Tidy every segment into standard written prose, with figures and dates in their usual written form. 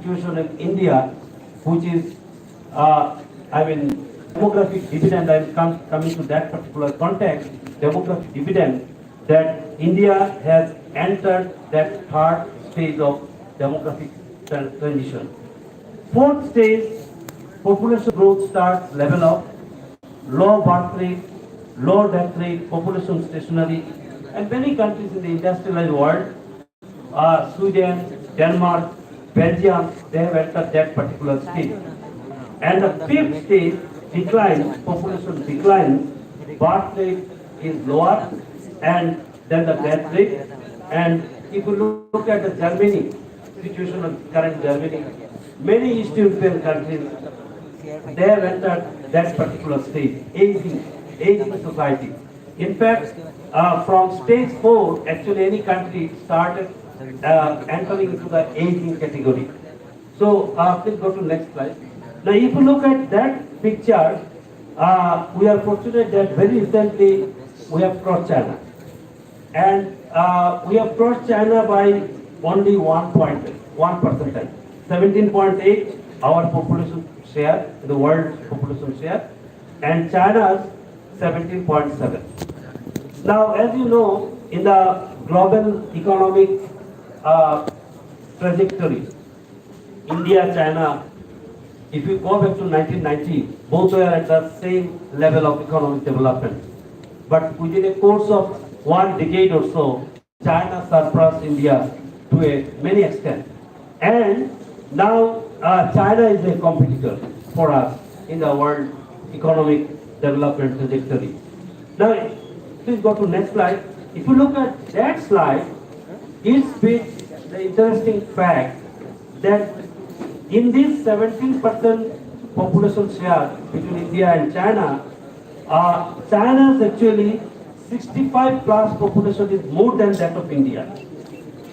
situation in India, which is, demographic dividend. I'm coming to that particular context, demographic dividend, that India has entered that third stage of demographic transition. Fourth stage, population growth starts level up, low birth rate, low death rate, population stationary, and many countries in the industrialized world, Sweden, Denmark, Belgium, they have entered that particular stage. And the fifth stage, decline, population decline, birth rate is lower, and then the death rate. And if you look at the Germany, situation of current Germany, many East European countries, they have entered that particular stage, aging society. In fact, from stage 4, actually any country started entering into the aging category. So please go to next slide. Now if you look at that picture, we are fortunate that very recently we have crossed China. And we have crossed China by only 1%, 17.8 our population share, the world population share, and China's 17.7. Now, as you know, in the global economic trajectory, India, China, if you go back to 1990, both were at the same level of economic development. But within a course of 1 decade or so, China surpassed India to a many extent. And now China is a competitor for us in the world economic development trajectory. Now, please go to next slide. If you look at that slide, it speaks the interesting fact that in this 17% population share between India and China, China's actually 65 plus population is more than that of India.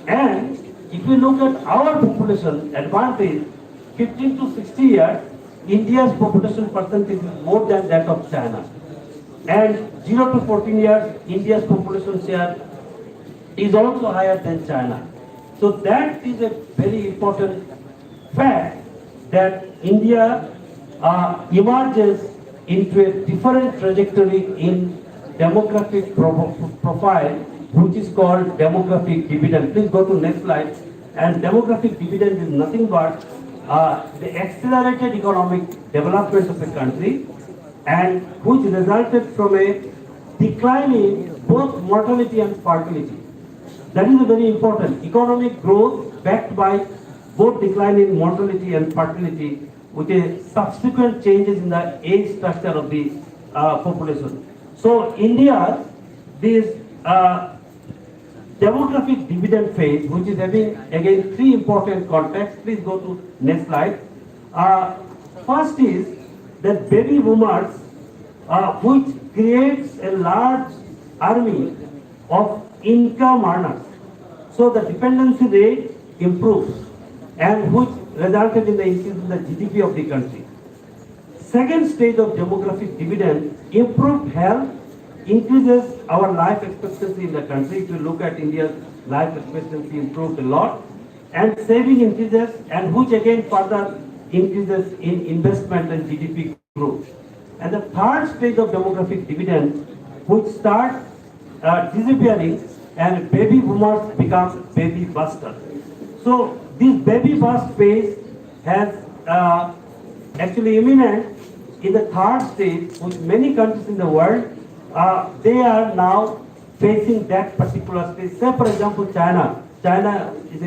And if you look at our population advantage, 15 to 60 years, India's population percentage is more than that of China. And 0 to 14 years, India's population share is also higher than China. So that is a very important fact that India emerges into a different trajectory in demographic profile, which is called demographic dividend. Please go to next slide. And demographic dividend is nothing but the accelerated economic development of a country, and which resulted from a decline in both mortality and fertility. That is a very important economic growth backed by both decline in mortality and fertility, with a subsequent changes in the age structure of the population. So India, this demographic dividend phase, which is having again 3 important contexts. Please go to next slide. First is that baby boomers, which creates a large army of income earners. So the dependency rate improves, and which resulted in the increase in the GDP of the country. Second stage of demographic dividend, improved health increases our life expectancy in the country. If you look at India's life expectancy improved a lot, and saving increases, and which again further increases in investment and GDP growth. And the third stage of demographic dividend, which starts disappearing, and baby boomers become baby busters. So this baby bust phase has actually imminent in the third stage, which many countries in the world, they are now facing that particular stage. Say for example China. China is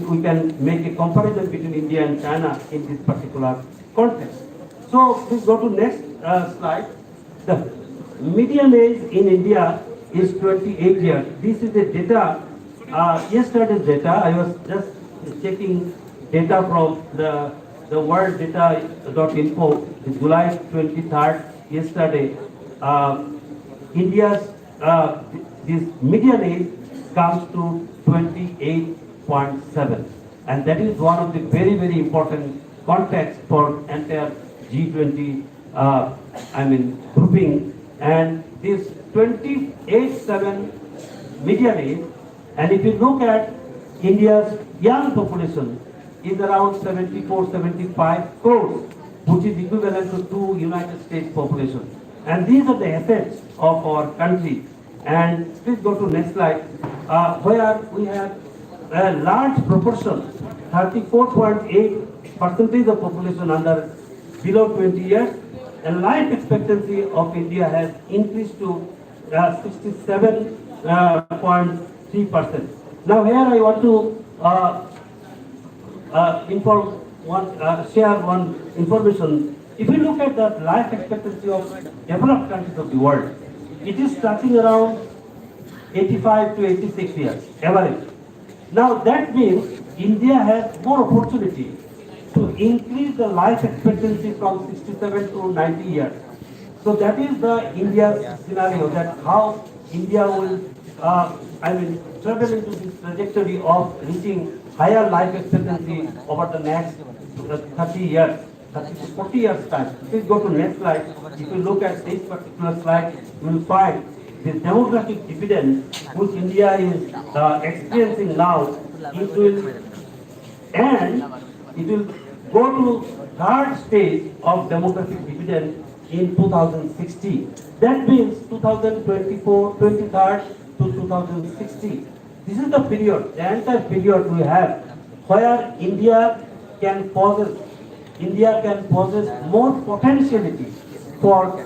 we can make a comparison between India and China in this particular context. So please go to next slide. The median age in India is 28 years. This is the data, yesterday's data. I was just checking data from the world data.info, July 23rd, yesterday. India's this median age comes to 28.7, and that is one of the very, very important context for entire G20 grouping. And this 28.7 median age, and if you look at India's young population is around 74, 75 crores, which is equivalent to 2 United States population. And these are the assets of our country. And please go to next slide, where we have a large proportion, 34.8 percentage of population under below 20 years, and life expectancy of India has increased to 67.3%. Now here I want to share one information. If you look at the life expectancy of developed countries of the world, it is touching around 85 to 86 years average. Now that means India has more opportunity to increase the life expectancy from 67 to 90 years. So that is the India's scenario, that how India will, travel into this trajectory of reaching higher life expectancy over the next 30 years, 30 to 40 years time. Please go to next slide. If you look at this particular slide, you will find the demographic dividend which India is experiencing now. It will go to third stage of demographic dividend in 2060. That means 2024, 23rd to 2060. This is the period, the entire period we have where India can possess more potentiality for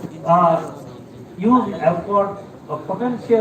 use for potential